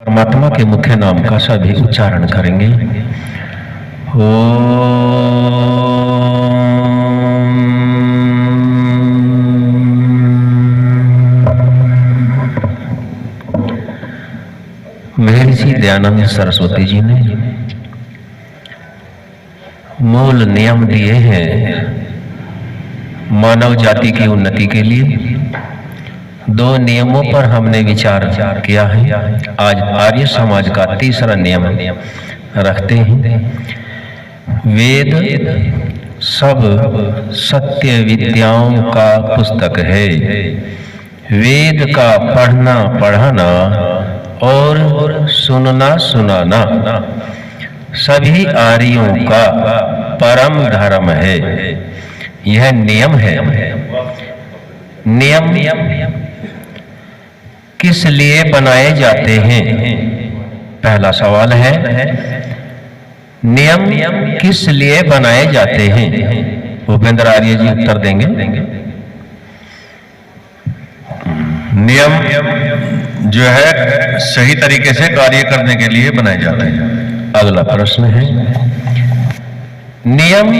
परमात्मा के मुख्य नाम का सभी उच्चारण करेंगे। महर्षि दयानंद सरस्वती जी ने मूल नियम दिए हैं मानव जाति की उन्नति के लिए। दो नियमों पर हमने विचार किया है। आज आर्य समाज का तीसरा नियम रखते हैं। वेद सब सत्य विद्याओं का पुस्तक है। वेद का पढ़ना पढ़ाना और सुनना सुनाना सभी आर्यों का परम धर्म है। यह नियम है। नियम किस लिए बनाए जाते हैं? पहला सवाल है, नियम किस लिए बनाए जाते हैं? भूपेंद्र आर्य जी उत्तर देंगे। नियम जो है सही तरीके से कार्य करने के लिए बनाए जाते हैं। अगला प्रश्न है, नियम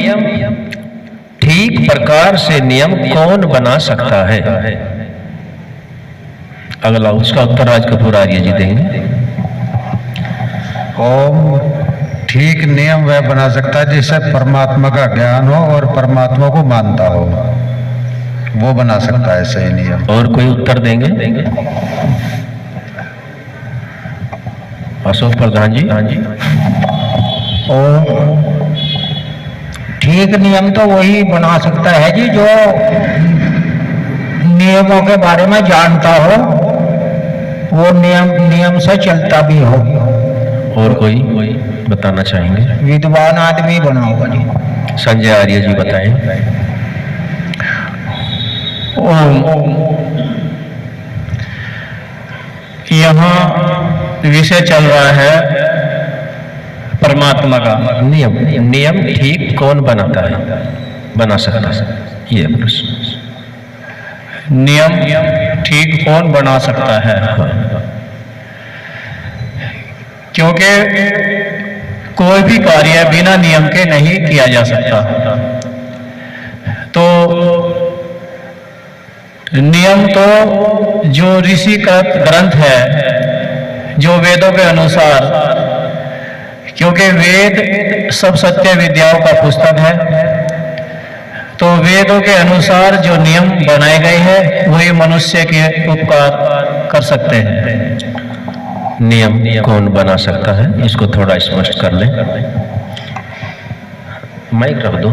ठीक प्रकार से नियम कौन बना सकता है? अगला उसका उत्तर राज कपूर आर्य जी देंगे। ओम ठीक नियम वह बना सकता है जिससे परमात्मा का ज्ञान हो और परमात्मा को मानता हो, वो बना सकता है सही नियम। और कोई उत्तर देंगे? अशोक प्रधान जी। हाँ जी। और ठीक नियम तो वही बना सकता है जी जो नियमों के बारे में जानता हो, वो नियम से चलता भी हो। और कोई बताना चाहेंगे? विद्वान आदमी बना होगा जी। संजय आर्य जी बताएं। यहाँ विषय चल रहा है परमात्मा का नियम ठीक कौन बनाता है, बना सकता है? ये प्रश्न। नियम ठीक कौन बना सकता है? क्योंकि कोई भी कार्य बिना नियम के नहीं किया जा सकता। तो नियम तो जो ऋषि का ग्रंथ है, जो वेदों के अनुसार, क्योंकि वेद सब सत्य विद्याओं का पुस्तक है, तो वेदों के अनुसार जो नियम बनाए गए हैं वही मनुष्य के उपकार कर सकते हैं। नियम कौन बना सकता है, इसको थोड़ा स्पष्ट कर लें। माइक रख दो,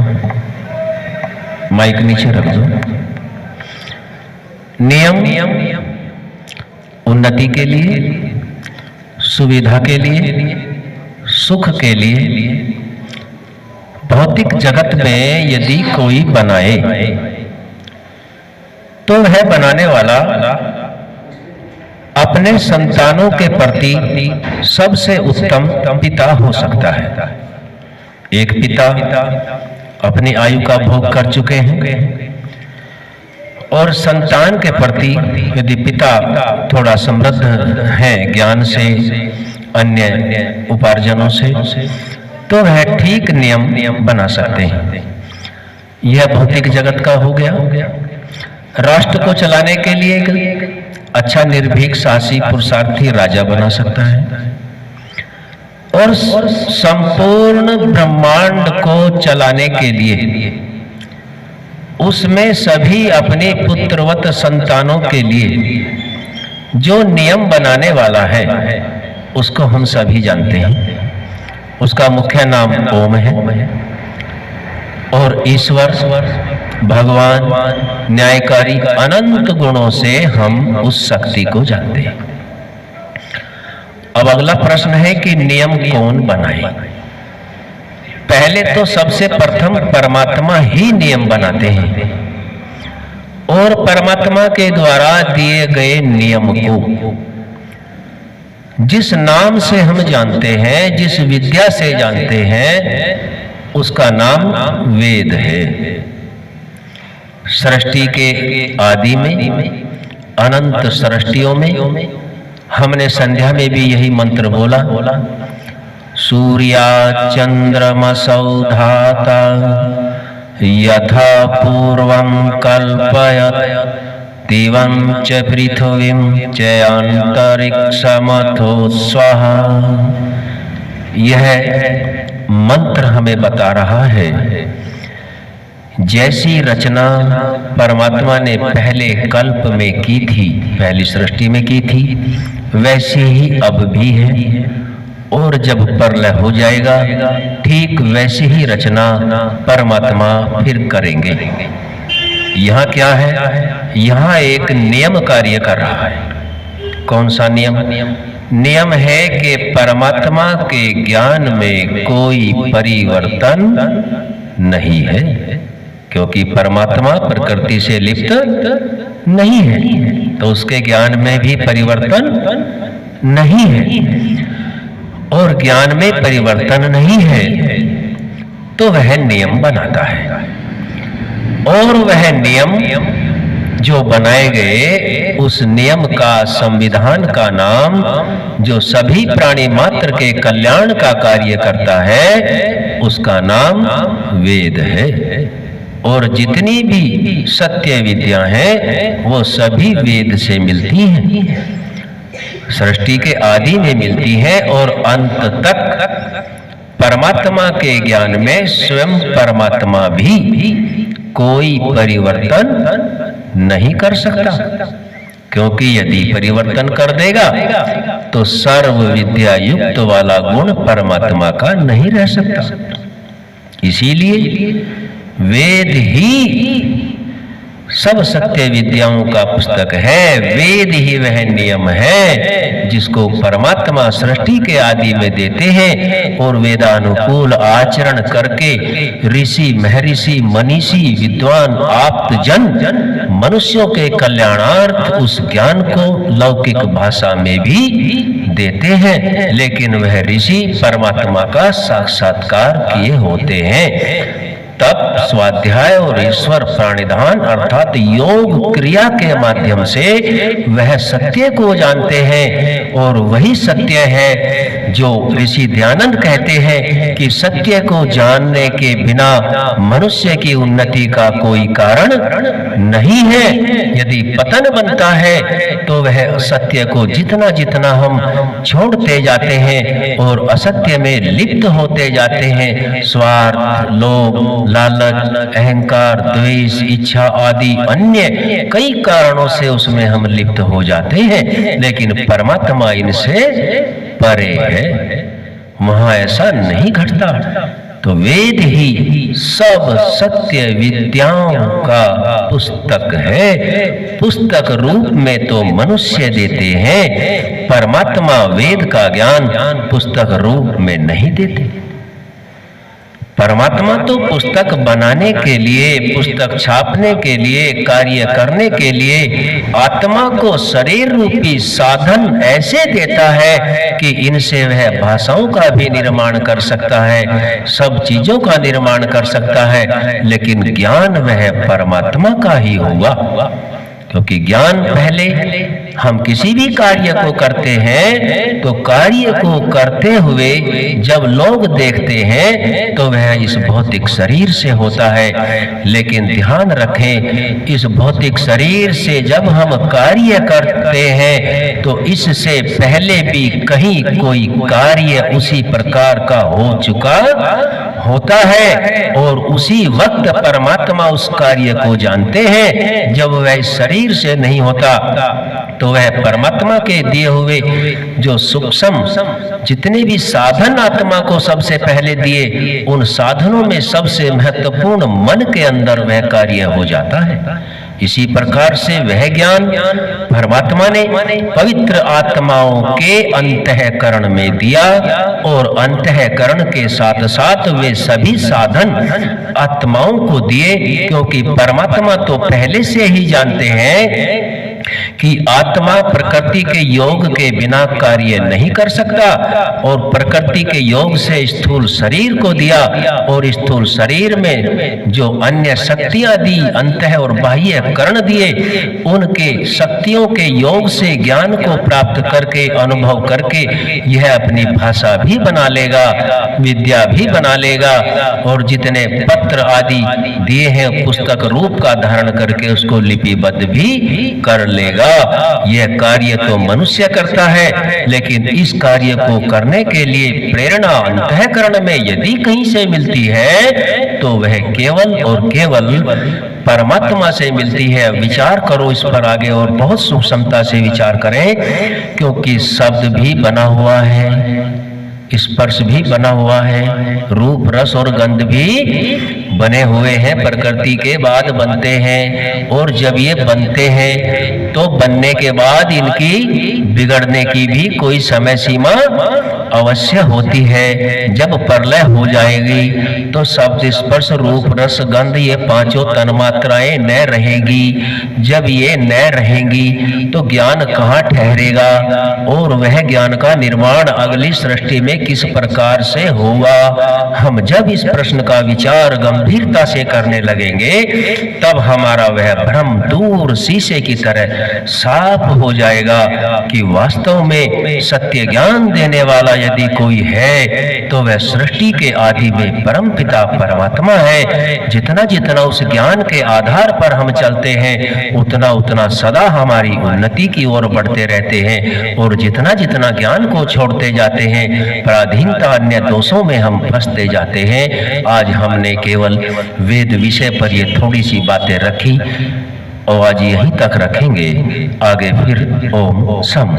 माइक नीचे रख दो। नियम उन्नति के लिए, सुविधा के लिए, सुख के लिए, भौतिक जगत में यदि कोई बनाए तो वह बनाने वाला अपने संतानों के प्रति सबसे उत्तम पिता हो सकता है। एक पिता अपनी आयु का भोग कर चुके हैं और संतान के प्रति यदि पिता थोड़ा समृद्ध है ज्ञान से, अन्य उपार्जनों से, तो वह ठीक नियम बना सकते हैं। यह भौतिक जगत का हो गया। राष्ट्र को चलाने के लिए अच्छा निर्भीक साहसी पुरुषार्थी राजा बना सकता है और संपूर्ण ब्रह्मांड को चलाने के लिए उसमें सभी अपने पुत्रवत संतानों के लिए जो नियम बनाने वाला है उसको हम सभी जानते हैं। उसका मुख्य नाम ओम है और ईश्वर भगवान न्यायकारी अनंत गुणों से हम उस शक्ति को जानते हैं। अब अगला प्रश्न है कि नियम कौन बनाए? पहले तो सबसे प्रथम परमात्मा ही नियम बनाते हैं और परमात्मा के द्वारा दिए गए नियम को जिस नाम से हम जानते हैं, जिस विद्या से जानते हैं, उसका नाम वेद है। सृष्टि के आदि में, अनंत सृष्टियों में हमने संध्या में भी यही मंत्र बोला, सूर्या चंद्रमसौ धाता यथा पूर्वं कल्पयत् दिवं च पृथ्वीं च अंतरिक्षमथो स्वाहा। यह मंत्र हमें बता रहा है जैसी रचना परमात्मा ने पहले कल्प में की थी, पहली सृष्टि में की थी, वैसी ही अब भी है, और जब प्रलय हो जाएगा ठीक वैसी ही रचना परमात्मा फिर करेंगे। यहाँ क्या है? यहाँ एक नियम कार्य कर रहा है। कौन सा नियम? नियम है कि परमात्मा के ज्ञान में कोई परिवर्तन नहीं है, क्योंकि परमात्मा प्रकृति से लिप्त नहीं है, तो उसके ज्ञान में भी परिवर्तन नहीं है। और ज्ञान में परिवर्तन नहीं है तो वह नियम बनाता है, और वह नियम जो बनाए गए उस नियम का, संविधान का नाम जो सभी प्राणी मात्र के कल्याण का कार्य करता है, उसका नाम वेद है। और जितनी भी सत्य विद्या है वो सभी वेद से मिलती हैं, सृष्टि के आदि में मिलती है, और अंत तक परमात्मा के ज्ञान में स्वयं परमात्मा भी कोई परिवर्तन नहीं कर सकता, क्योंकि यदि परिवर्तन कर देगा तो सर्व विद्या युक्त वाला गुण परमात्मा का नहीं रह सकता। इसीलिए वेद ही सब सत्य विद्याओं का पुस्तक है, वेद ही वह नियम है जिसको परमात्मा सृष्टि के आदि में देते हैं, और वेदानुकूल आचरण करके ऋषि, महर्षि, मनीषी, विद्वान, आप्तजन मनुष्यों के कल्याणार्थ उस ज्ञान को लौकिक भाषा में भी देते हैं, लेकिन वह ऋषि परमात्मा का साक्षात्कार किए होते हैं। तप, स्वाध्याय और ईश्वर प्राणिधान अर्थात योग क्रिया के माध्यम से वह सत्य को जानते हैं, और वही सत्य है जो ऋषि दयानंद कहते हैं कि सत्य को जानने के बिना मनुष्य की उन्नति का कोई कारण नहीं है। यदि पतन बनता है तो वह सत्य को जितना जितना हम छोड़ते जाते हैं और असत्य में लिप्त होते जाते हैं, स्वार्थ, लोभ, लालच, अहंकार, द्वेष, इच्छा आदि अन्य कई कारणों से उसमें हम लिप्त हो जाते हैं, लेकिन परमात्मा इनसे परे है, वहां ऐसा नहीं घटता। तो वेद ही सब सत्य विद्याओं का पुस्तक है। पुस्तक रूप में तो मनुष्य देते हैं, परमात्मा वेद का ज्ञान पुस्तक रूप में नहीं देते। परमात्मा तो पुस्तक बनाने के लिए, पुस्तक छापने के लिए, कार्य करने के लिए आत्मा को शरीर रूपी साधन ऐसे देता है कि इनसे वह भाषाओं का भी निर्माण कर सकता है, सब चीजों का निर्माण कर सकता है, लेकिन ज्ञान वह परमात्मा का ही होगा। क्योंकि ज्ञान पहले हम किसी भी कार्य को करते हैं तो कार्य को करते हुए जब लोग देखते हैं तो वह इस भौतिक शरीर से होता है, लेकिन ध्यान रखें इस भौतिक शरीर से जब हम कार्य करते हैं तो इससे पहले भी कहीं कोई कार्य उसी प्रकार का हो चुका होता है, और उसी वक्त परमात्मा उस कार्य को जानते हैं। जब वह शरीर से नहीं होता तो वह परमात्मा के दिए हुए जो सूक्ष्म जितने भी साधन आत्मा को सबसे पहले दिए, उन साधनों में सबसे महत्वपूर्ण मन के अंदर वह कार्य हो जाता है। इसी प्रकार से वह ज्ञान परमात्मा ने पवित्र आत्माओं के अंतःकरण में दिया, और अंतःकरण के साथ साथ वे सभी साधन आत्माओं को दिए, क्योंकि परमात्मा तो पहले से ही जानते हैं कि आत्मा प्रकृति के योग के बिना कार्य नहीं कर सकता और प्रकृति के योग से स्थूल शरीर को दिया और स्थूल शरीर में जो अन्य शक्तियां दी, अंतः और बाह्य करण दिए, उनके शक्तियों के योग से ज्ञान को प्राप्त करके अनुभव करके यह अपनी भाषा भी बना लेगा, विद्या भी बना लेगा और जितने पत्र आदि दिए हैं पुस्तक रूप का धारण करके उसको लिपिबद्ध भी कर लेगा। यह कार्य तो मनुष्य करता है, लेकिन इस कार्य को करने के लिए प्रेरणा अंतःकरण में यदि कहीं से मिलती है तो वह केवल और केवल परमात्मा से मिलती है। विचार करो इस पर आगे और बहुत सूक्ष्मता से विचार करें, क्योंकि शब्द भी बना हुआ है, स्पर्श भी बना हुआ है, रूप रस और गंध भी बने हुए हैं, प्रकृति के बाद बनते हैं। और जब ये बनते हैं तो बनने के बाद इनकी बिगड़ने की भी कोई समय सीमा अवश्य होती है। जब प्रलय हो जाएगी तो शब्द स्पर्श रूप रस गंध ये पांचों तन्मात्राएं न रहेगी। जब ये न रहेंगी तो ज्ञान कहाँ ठहरेगा और वह ज्ञान का निर्माण अगली सृष्टि में किस प्रकार से होगा। हम जब इस प्रश्न का विचार गंभीरता से करने लगेंगे तब हमारा वह भ्रम दूर शीशे की तरह साफ हो जाएगा कि वास्तव में सत्य ज्ञान देने वाला यदि कोई है तो वह सृष्टि के आदि में परम पिता परमात्मा है। जितना जितना उस ज्ञान के आधार पर हम चलते हैं उतना उतना सदा हमारी उन्नति की ओर बढ़ते रहते हैं और जितना जितना ज्ञान को छोड़ते जाते हैं पराधीनता अन्य दोषों में हम फंसते जाते हैं। आज हमने केवल वेद विषय पर ये थोड़ी सी बातें रखी और आज यहीं तक रखेंगे, आगे फिर ओम सम।